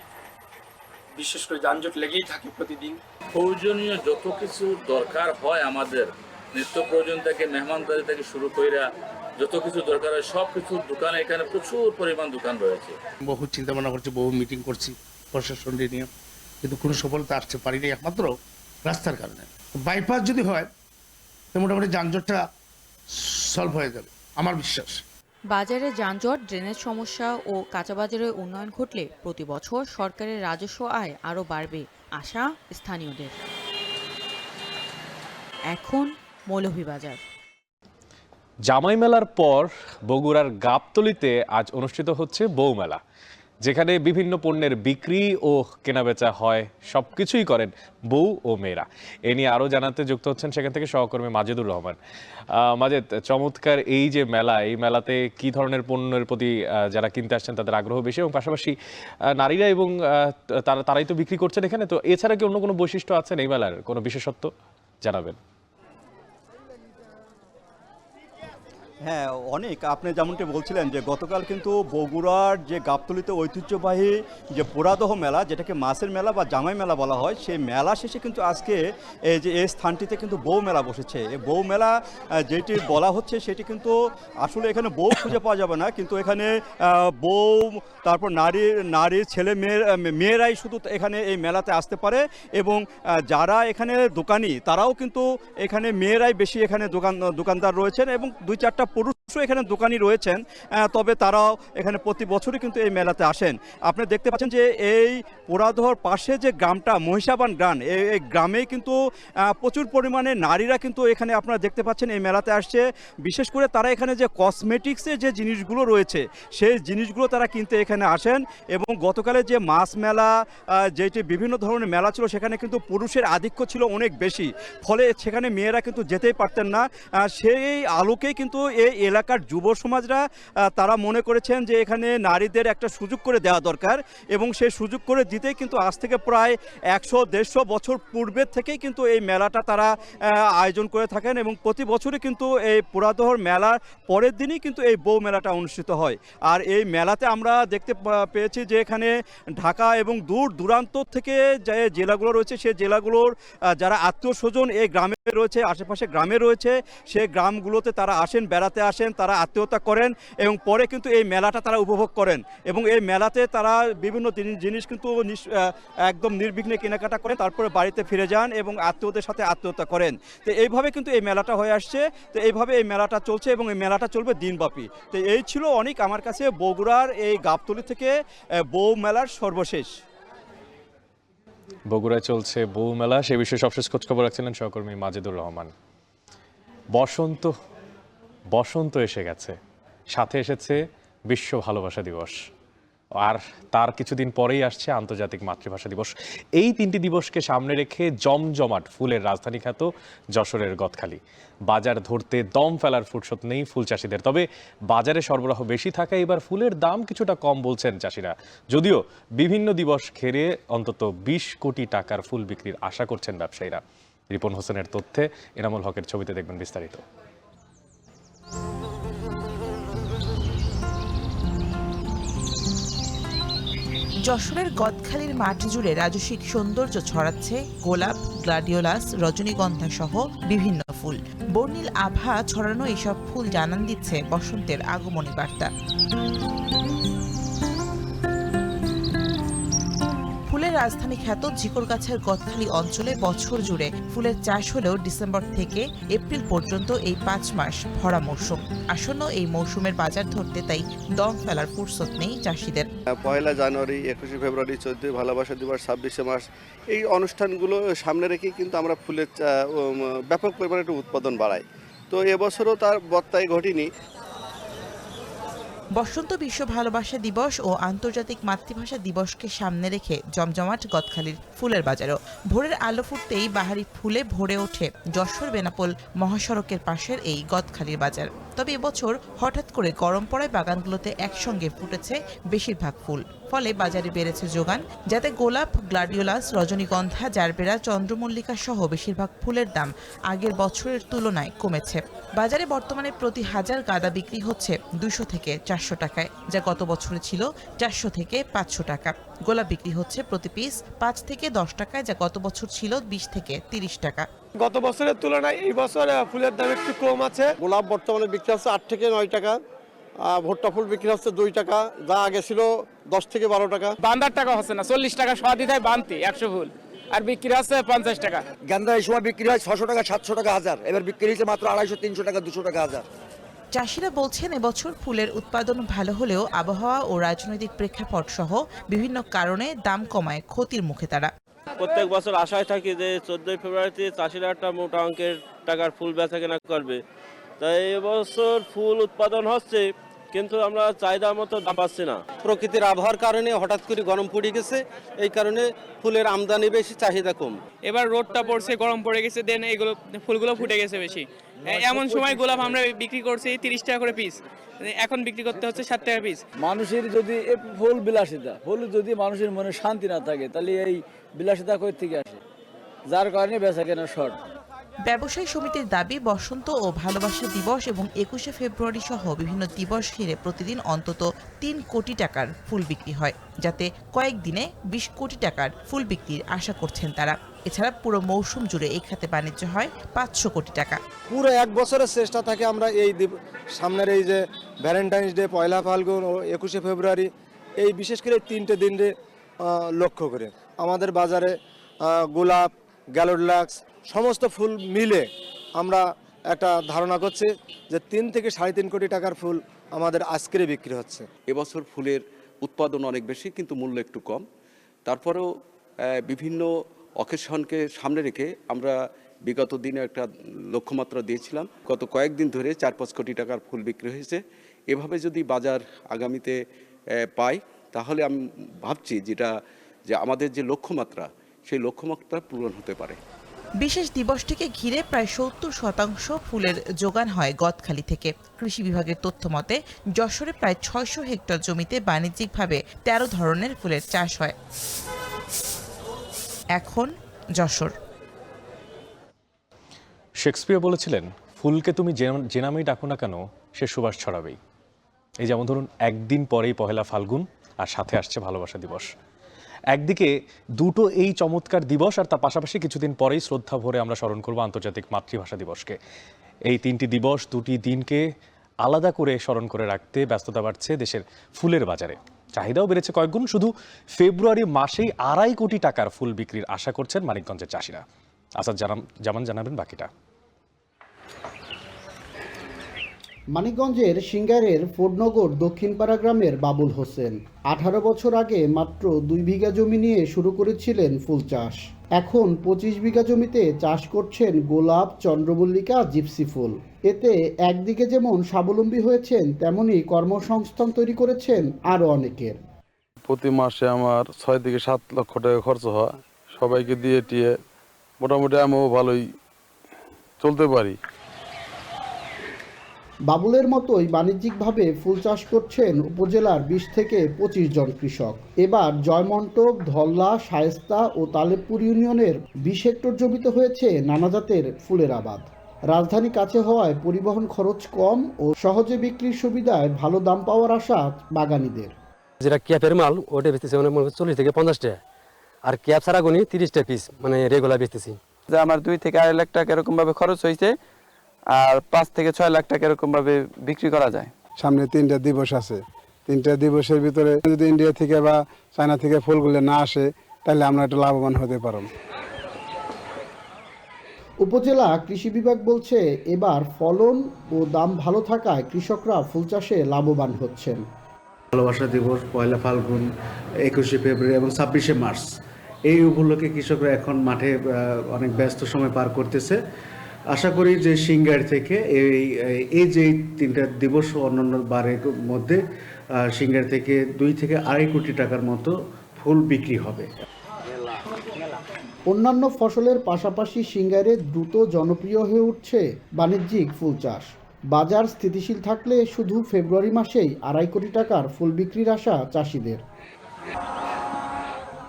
বিশেষ করে যানজট লেগেই থাকে প্রতিদিন। প্রয়োজনীয় যত কিছু দরকার হয় আমাদের, নিত্য প্রয়োজন থেকে মেহমানদারি থেকে শুরু করে যত কিছু দরকার হয় সব কিছু দোকানে, এখানে প্রচুর পরিমাণ দোকান রয়েছে। বহু চিন্তা ভাবনা করছি, বহু মিটিং করছি প্রশাসন নিয়ে, কিন্তু কোনো সফলতা আসতে পারিনি একমাত্র রাস্তার কারণে। বাইপাস যদি হয় তো মোটামুটি যানজটটা সলভ হয়ে যাবে আমার বিশ্বাস। বাজারে যানজট, ড্রেনেজ সমস্যা ও কাঁচাবাজারের উন্নয়ন ঘটলে প্রতি বছর সরকারের রাজস্ব আয় আরও বাড়বে আশা স্থানীয়দের। এখন মৌলভীবাজার। জামাই মেলার পর বগুড়ার গাবতলীতে আজ অনুষ্ঠিত হচ্ছে বউ মেলা, যেখানে বিভিন্ন পণ্যের বিক্রি ও কেনাবেচা হয়। সবকিছুই করেন বউ ও মেয়েরা। এ নিয়ে আরও জানাতে যুক্ত হচ্ছেন সেখান থেকে সহকর্মী মাজেদুর রহমান। মাজেদ, চমৎকার এই যে মেলা, এই মেলাতে কি ধরনের পণ্যের প্রতি যারা কিনতে আসছেন তাদের আগ্রহ বেশি, এবং পাশাপাশি নারীরা এবং তারাই তো বিক্রি করছেন এখানে, তো এছাড়া কি অন্য কোনো বৈশিষ্ট্য আছেন এই মেলার, কোনো বিশেষত্ব জানাবেন? হ্যাঁ, অনেক। আপনি যেমনটি বলছিলেন যে গতকাল কিন্তু বগুড়ার যে গাবতলীতে ঐতিহ্যবাহী যে পোড়াদহ মেলা, যেটাকে মাছের মেলা বা জামাই মেলা বলা হয়, সেই মেলা শেষে কিন্তু আজকে এই যে এই স্থানটিতে কিন্তু বউ মেলা বসেছে। এই বউ মেলা যেটি বলা হচ্ছে সেটি কিন্তু আসলে এখানে বউ খুঁজে পাওয়া যাবে না, কিন্তু এখানে বউ, তারপর নারী ছেলে মেয়েরাই শুধু এখানে এই মেলাতে আসতে পারে, এবং যারা এখানে দোকানি তারাও কিন্তু এখানে মেয়েরাই বেশি এখানে দোকানদার রয়েছেন, এবং 2-4টা পুরুষও এখানে দোকানি রয়েছেন। তবে তারাও এখানে প্রতি বছরই কিন্তু এই মেলাতে আসেন। আপনি দেখতে পাচ্ছেন যে এই পোড়াদহর পাশে যে গ্রামটা মহিষাবান গ্রাম, এই গ্রামে কিন্তু প্রচুর পরিমাণে নারীরা কিন্তু এখানে আপনারা দেখতে পাচ্ছেন এই মেলাতে আসছে। বিশেষ করে তারা এখানে যে কসমেটিক্সের যে জিনিসগুলো রয়েছে সেই জিনিসগুলো তারা কিনতে এখানে আসেন। এবং গতকালে যে মাছ মেলা, যেটি বিভিন্ন ধরনের মেলা ছিল, সেখানে কিন্তু পুরুষের আধিক্য ছিল অনেক বেশি, ফলে সেখানে মেয়েরা কিন্তু যেতেই পারতেন না। সেই আলোকেই কিন্তু এই এলাকার যুব সমাজরা তারা মনে করেছেন যে এখানে নারীদের একটা সুযোগ করে দেওয়া দরকার, এবং সেই সুযোগ করে দিতেই কিন্তু আজ থেকে প্রায় 100-150 বছর পূর্বের থেকেই কিন্তু এই মেলাটা তারা আয়োজন করে থাকেন, এবং প্রতি বছরই কিন্তু এই পোড়াদহর মেলার পরের দিনই কিন্তু এই বউ মেলাটা অনুষ্ঠিত হয়। আর এই মেলাতে আমরা দেখতে পেয়েছি যে এখানে ঢাকা এবং দূর দূরান্ত থেকে যে জেলাগুলো রয়েছে সেই জেলাগুলোর যারা আত্মীয় স্বজন এই গ্রামে রয়েছে, আশেপাশে গ্রামে রয়েছে, সেই গ্রামগুলোতে তারা আসেন, বেড়াতে আসেন, তারা আত্মীয়তা করেন, এবং পরে কিন্তু এই মেলাটা তারা উপভোগ করেন, এবং এই মেলাতে তারা বিভিন্ন জিনিস কিন্তু একদম নির্বিঘ্নে কেনাকাটা করেন, তারপরে বাড়িতে ফিরে যান এবং আত্মীয়দের সাথে আত্মীয়তা করেন। তো এইভাবে কিন্তু এই মেলাটা হয়ে আসছে। তো এইভাবে এই মেলাটা চলছে, এবং এই মেলাটা চলবে দিনব্যাপী। তো এই ছিল অনেক আমার কাছে বগুড়ার এই গাবতলী থেকে বউ মেলার সর্বশেষ। বগুড়ায় চলছে বউ মেলা, সে বিষয়ে সবশেষ খোঁজখবর রাখছিলেন সহকর্মী মাজেদুর রহমান। বসন্ত এসে গেছে, সাথে এসেছে বিশ্ব ভালোবাসা দিবস, আর তার কিছুদিন পরেই আসছে আন্তর্জাতিক মাতৃভাষা দিবস। এই 3টি দিবসকে সামনে রেখে জমজমাট ফুলের রাজধানী খ্যাত যশোরের গদখালি। বাজার ধরতে দম ফেলার ফুরসত নেই ফুল চাষিদের, তবে বাজারে সরবরাহ বেশি থাকায় এবার ফুলের দাম কিছুটা কম বলছেন চাষিরা। যদিও বিভিন্ন দিবস ঘিরে অন্তত 20 কোটি টাকার ফুল বিক্রির আশা করছেন ব্যবসায়ীরা। রিপন হোসেনের তথ্যে এনামুল হকের ছবিতে দেখবেন বিস্তারিত। যশোরের গদখালির মাঠ জুড়ে রাজসিক সৌন্দর্য ছড়াচ্ছে গোলাপ, গ্লাডিওলাস, রজনীগন্ধা সহ বিভিন্ন ফুল। বর্ণিল আভা ছড়ানো এসব ফুল জানান দিচ্ছে বসন্তের আগমনী বার্তা। ফুলের রাজধানী খ্যাত ঝিকরগাছার গদখালি অঞ্চলে বছর জুড়ে ফুলের চাষ হলেও ডিসেম্বর থেকে এপ্রিল পর্যন্ত এই 5 মাস ভরা মৌসুম। আসন্ন এই মৌসুমের বাজার ধরতে তাই দম ফেলার ফুরসত নেই চাষিদের। 1 জানুয়ারি, 21 ফেব্রুয়ারি, 14 ভালোবাসা দিবস, 26 মার্চ, এই অনুষ্ঠানগুলো সামনে রেখে কিন্তু আমরা ফুলের ব্যাপক পরিমাণে একটু উৎপাদন বাড়াই। তো এবছরও তার বর্তায় ঘটেনি। বসন্ত বিশ্ব ভালোবাসা দিবস ও আন্তর্জাতিক মাতৃভাষা দিবসকে সামনে রেখে জমজমাট গদখালির ফুলের বাজারও। ভোরের আলো ফুটতেই বাহারি ফুলে ভরে ওঠে যশোর বেনাপোল মহাসড়কের পাশের এই গদখালির বাজার। তবে এবছর হঠাৎ করে গরম পড়ায় বাগানগুলোতে একসঙ্গে ফুটেছে বেশিরভাগ ফুল, ফলে বাজারে বেড়েছে যোগান, যাতে গোলাপ, গ্লাডিওলাস, রজনীগন্ধা, জারবেরা, চন্দ্রমল্লিকা সহ বেশিরভাগ ফুলের দাম আগের বছরের তুলনায় কমেছে। বাজারে বর্তমানে প্রতি 1000 গাঁদা বিক্রি হচ্ছে 200 থেকে 400 টাকায়, যা গত বছরে ছিল 400 থেকে 500 টাকা। গোলাপ বিক্রি হচ্ছে প্রতি পিস 5 থেকে 10 টাকায়, যা গত বছর ছিল 20 থেকে 30 টাকা। গত বছরের তুলনায় এই বছর ফুলের দাম একটু কম আছে। গোলাপ বর্তমানে বিক্রি হচ্ছে 8 থেকে 9 টাকা, ভুট্টা ফুল বিক্রি হচ্ছে 2 টাকা, যা আগে ছিল 10 থেকে 12 টাকা। বান্দার টাকা হচ্ছে না, 40 টাকা সওয়া দিতে হয় বানতি 100 ফুল, আর বিক্রি হচ্ছে 50 টাকা। গাঁদা এই সময় বিক্রি হয় 600 টাকা, 700 টাকা হাজার, এবার বিক্রি হচ্ছে মাত্র 250, 300 টাকা, 200 টাকা হাজার। চাষিরা বলছেন এবছর ফুলের উৎপাদন ভালো হলেও আবহাওয়া ও রাজনৈতিক প্রেক্ষাপট সহ বিভিন্ন কারণে দাম কমায় ক্ষতির মুখে তারা। প্রত্যেক বছর আশায় থাকি যে 14 ফেব্রুয়ারিতে চাষিরা একটা মোটা অঙ্কের টাকার ফুল বেচা কেনা করবে, তাই এবছর ফুল উৎপাদন হচ্ছে, কিন্তু আমরা চাহিদা মতো দাম পাচ্ছি না। প্রকৃতির আবহাওয়ার কারণে হঠাৎ করে গরম পড়ে গেছে, এই কারণে ফুলের আমদানি বেশি, চাহিদা কম। এবার রোদটা পড়ছে, গরম পড়ে গেছে, দেন এইগুলো ফুলগুলো ফুটে গেছে বেশি। এমন সময় গোলাপ আমরা বিক্রি করছি 30 টাকা করে পিস, এখন বিক্রি করতে হচ্ছে 7 টাকা পিস। মানুষের যদি ফুল বিলাসিতা, ফুল যদি মানুষের মনে শান্তি না থাকে, তাহলে এই বিলাসিতা কই থেকে আসে, যার কারণে বেচা কেনা শর্ট। ব্যবসায়ী সমিতির দাবি বসন্ত ও ভালোবাসা দিবস এবং ২১শে ফেব্রুয়ারি সহ বিভিন্ন দিবস ঘিরে প্রতিদিন অন্তত ৩ কোটি টাকার ফুল বিক্রি হয়, যাতে কয়েকদিনে ২০ কোটি টাকার ফুল বিক্রির আশা করছেন তারা। এছাড়া পুরো মৌসুম জুড়ে এই খাতে বাণিজ্য হয় ৫০০ কোটি টাকা। পুরো এক বছরের চেষ্টা থাকে আমরা এই সামনের এই যে ভ্যালেন্টাইন্স ডে, পয়লা ফাল্গুন ও ২১শে ফেব্রুয়ারি, এই বিশেষ করে ৩টে দিনে লক্ষ্য করে আমাদের বাজারে গোলাপ, গ্যালোডলাক্স সমস্ত ফুল মিলে আমরা একটা ধারণা করছি যে ৩ থেকে ৩.৫ কোটি টাকার ফুল আমাদের আজকের বিক্রি হচ্ছে। এবছর ফুলের উৎপাদন অনেক বেশি কিন্তু মূল্য একটু কম। তারপরেও বিভিন্ন অকেশনকে সামনে রেখে আমরা বিগত দিনে একটা লক্ষ্যমাত্রা দিয়েছিলাম। গত কয়েকদিন ধরে ৪-৫ কোটি টাকার ফুল বিক্রি হয়েছে। এভাবে যদি বাজার আগামীতে পাই তাহলে আমি ভাবছি যে আমাদের যে লক্ষ্যমাত্রা সেই লক্ষ্যমাত্রা পূরণ হতে পারে। বিশেষ দিবসটিকে ঘিরে প্রায় ৭০% ফুলের যোগান হয় গদখালি থেকে। কৃষি বিভাগের তথ্য মতে যশোরে প্রায় ৬০০ হেক্টর জমিতে বাণিজ্যিকভাবে ১৩ ধরনের ফুলের চাষ হয়। এখন যশোর। শেক্সপিয়ার বলেছিলেন, ফুলকে তুমি যে নামেই ডাকো না কেন সে সুবাস ছড়াবেই। এই যেমন ধরুন, একদিন পরেই পহেলা ফাল্গুন, আর সাথে আসছে ভালোবাসা দিবস। একদিকে দুটো এই চমৎকার দিবস, আর তার পাশাপাশি কিছুদিন পরেই শ্রদ্ধা ভরে আমরা স্মরণ করব আন্তর্জাতিক মাতৃভাষা দিবসকে। এই ৩টি দিবস, 2টি দিনকে আলাদা করে স্মরণ করে রাখতে ব্যস্ততা বাড়ছে দেশের ফুলের বাজারে। চাহিদাও বেড়েছে কয়েকগুণ। শুধু ফেব্রুয়ারি মাসেই ২.৫ কোটি টাকার ফুল বিক্রির আশা করছেন মানিকগঞ্জের চাষিরা। আসাদ জামান জানাবেন বাকিটা। মানিকগঞ্জের সিঙ্গারের ফোর্ডনগর দক্ষিণপাড়া গ্রামের বাবুল হোসেন 18 বছর আগে মাত্র 2 বিঘা জমি নিয়ে শুরু করেছিলেন ফুল চাষ। এখন 25 বিঘা জমিতে চাষ করছেন গোলাপ, চন্দ্রমল্লিকা, জিপসি ফুল। এতে একদিকে যেমন স্বাবলম্বী হয়েছেন, তেমনি কর্মসংস্থান তৈরি করেছেন আরও অনেকের। প্রতি মাসে আমার 6 থেকে 7 লক্ষ টাকা খরচ হয়। সবাইকে দিয়ে টিয়ে মোটামুটি আমিও ভালোই চলতে পারি। বাবুলের মতোই বাণিজ্যিকভাবে ফুল চাষ করছেন উপজেলার 20 থেকে 25 জন কৃষক। এবার জয়মন্টপ, ধল্লা, শায়েস্তা ও তালেবপুর ইউনিয়নের 20 হেক্টর জমিতে হয়েছে নানা জাতের ফুলের আবাদ। রাজধানী কাছে হওয়ায় পরিবহন খরচ কম ও সহজে বিক্রির সুবিধায় ভালো দাম পাওয়ার আশা বাগানীদের। যেটা ক্যাপের মাল ওটা বেচতেছি মানে 40 থেকে 50 টাকা, আর ক্যাপ ছাড়া গুনি 30 টাকা পিস মানে রেগুলার বেচতেছি। যে আমার 2 থেকে 2.5 লাখ টাকা এরকম ভাবে খরচ হয়েছে, আর 5 থেকে 6 লাখ টাকা এরকম ভাবে বিক্রি করা যায়। সামনে 3টা দিবস আছে। 3টা দিবসের ভিতরে যদি ইন্ডিয়া থেকে বা চায়না থেকে ফুলগুলো না আসে তাহলে আমরা একটু লাভবান হতে পারব। উপজেলা কৃষি বিভাগ বলছে, এবার ফলন ও দাম ভালো থাকায় কৃষকরা ফুল চাষে লাভবান হচ্ছেন। ভালোবাসা দিবস, পয়লা ফাল্গুন, 21শে ফেব্রুয়ারি এবং 26শে মার্চ, এই উপলক্ষে কৃষকরা এখন মাঠে অনেক ব্যস্ত সময় পার করতেছে। আশা করি যে সিঙ্গার থেকে এই যে 3টা দিবস ও অন্যান্য বারের মধ্যে সিঙ্গার থেকে 2 থেকে 2.5 কোটি টাকার মতো ফুল বিক্রি হবে। অন্যান্য ফসলের পাশাপাশি সিঙ্গারে দ্রুত জনপ্রিয় হয়ে উঠছে বাণিজ্যিক ফুল চাষ। বাজার স্থিতিশীল থাকলে শুধু ফেব্রুয়ারি মাসেই 2.5 কোটি টাকার ফুল বিক্রির আশা চাষিদের।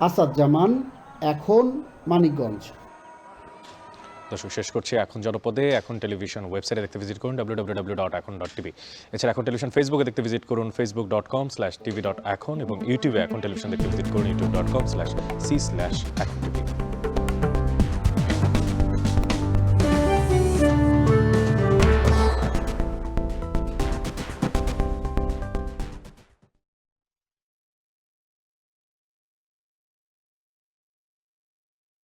আসাদ জামান, এখন, মানিকগঞ্জ। দর্শক, শেষ করছি এখন জনপদে। এখন টেলিভিশন ওয়েবসাইটে দেখতে ভিজিট করুন www.ekhon.tv। এছাড়া এখন টেলিভিশন ফেসবুকে দেখতে ভিজিট করুন facebook.com/tv.ekhon এবং ইউটিউবে এখন টেলিভিশন দেখতে ভিজিট করুন youtube.com/c/ekhon tv।